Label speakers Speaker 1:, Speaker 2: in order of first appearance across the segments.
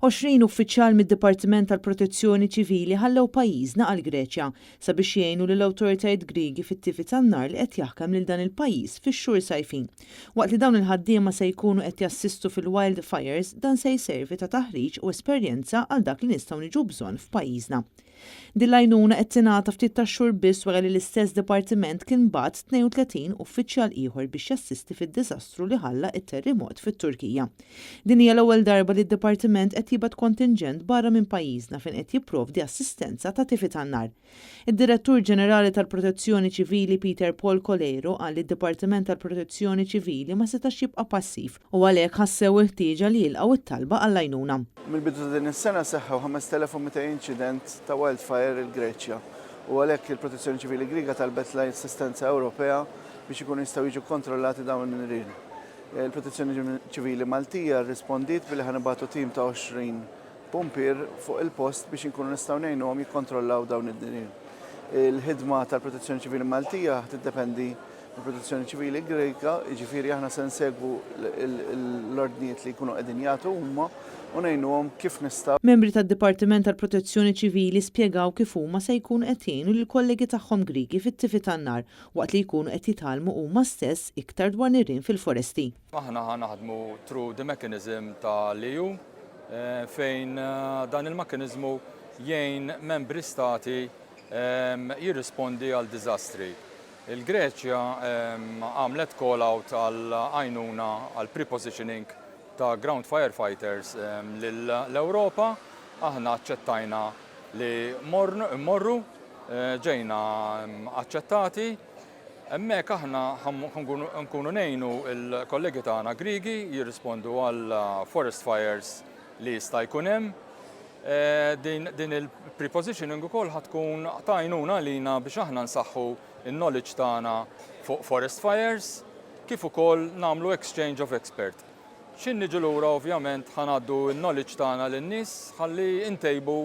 Speaker 1: 20 uffiċjal mid-Dipartiment tal-Protezzjoni Ċivili ħallew pajjiżna għal Greċja sabiex jgħinu lill-awtoritajiet Griegi fit-tifi tan-nar li qed jaħkam lil dan il-pajjiż fix-xhur sajfin. Waqt li dawn il-ħaddiema se jkunu qed jassistu fil-wildfires, dan se jservi ta' taħriġ u esperjenza għal dak li nistgħu niġu bżonn f'pajjiżna. Din l-għajnuna qed tingħata ftit ta' xhur biss wara li l-istess dipartiment kien bagħat 32 uffiċjal ieħor biex jassisti fid-diżastru li ħalla t-terremot fit-Turkija. Din hija l-ewwel darba li d-dipartiment qed jibgħat kontinġent barra minn pajjiżna fejn qed jipprovdi assistenza ta' tifi tan-nar. Id-Direttur Ġenerali tal-Protezzjoni Ċivili Peter Paul Colero qal li d-Dipartiment tal-Protezzjoni Ċivili ma setax jibqa' passiv u għalhekk ħassew il-ħtieġa li jilqgħu it-talba għall-għajnuna.
Speaker 2: Mill-bidu din is-sena seħħew 5200 inċident ta' wildfire il-Greċja u għalhekk il-Protezzjoni Ċivili Griega talbet l-assistenza Ewropea biex ikunu jistgħu jiġu kontrollati dawn in-nirien. Il-Protezzjoni Ċivili Maltija rrispondiet billi ħanibagħtu tim ta' 20 pumpier fuq il-post biex inkunu nistgħu ngħinuhom jikkontrollaw dawn id-nirien. Il-ħidma tal-Protezzjoni Ċivili Maltija tiddependi mill-Protezzjoni Ċivili Griega, jiġifieri aħna se nsegwu l-ordnijiet li jkunu qegħdin jagħtu huma u ngħinuhom kif nistgħu.
Speaker 1: Membri tad-Dipartiment tal-Protezzjoni Ċivili spjegaw kif huma se jkunu qed jgħinu lill-kollegi tagħhom Griegi fit-tifi tan-nar waqt li jkunu qed jitgħallmu huma stess iktar dwar nirien fil-foresti.
Speaker 3: Aħna naħdmu through the mechanism tal-EU fejn dan il-mekkaniżmu jgħin membri stati jirrispondi għal diżastri. Il-Greċja għamlet call-out għal għajnuna għal prepositioning ta' ground firefighters l-Ewropa. Aħna aċċettajna li mmorru, ġejna aċċettati. Hemmhekk aħna nkunu ngħinu l-kollegi tagħna Griegi jirrispondu għal forest fires li jista' jkun hemm. Din il-prepositioning ukoll ħatkun ta' għajnuna lina biex aħna nsaħħu il-knowledge tagħna fuq forest fires, kif ukoll nagħmlu exchange of expert. X'in niġu lura ovvjament ħanaddu il-knowledge tagħna lin-nies ħalli ntejbu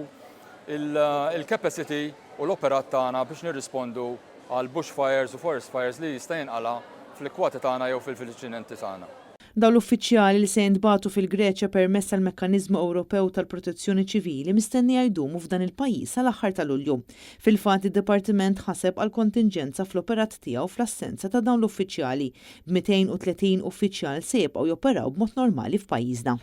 Speaker 3: il-capacity u l-operat tagħna biex nirrispondu għal bushfires u forest fires li jista' jinqala fl-ikwati tagħna jew fil-viċinanti tagħna.
Speaker 1: Dawn l-uffiċjali li se jintbagħtu fil-Greċja permezz tal-Mekkaniżmu Ewropew tal-Protezzjoni Ċivili mistennija jdumu f'dan il-pajjiż sal-aħħar ta' Lulju. Fil-fatt id-Dipartiment ħaseb għal kontinġenza fl-operat tiegħu fl-assenza ta' dawn l-uffiċjali b'230 uffiċjal se jibqgħu joperaw b'mod normali f'pajjiżna.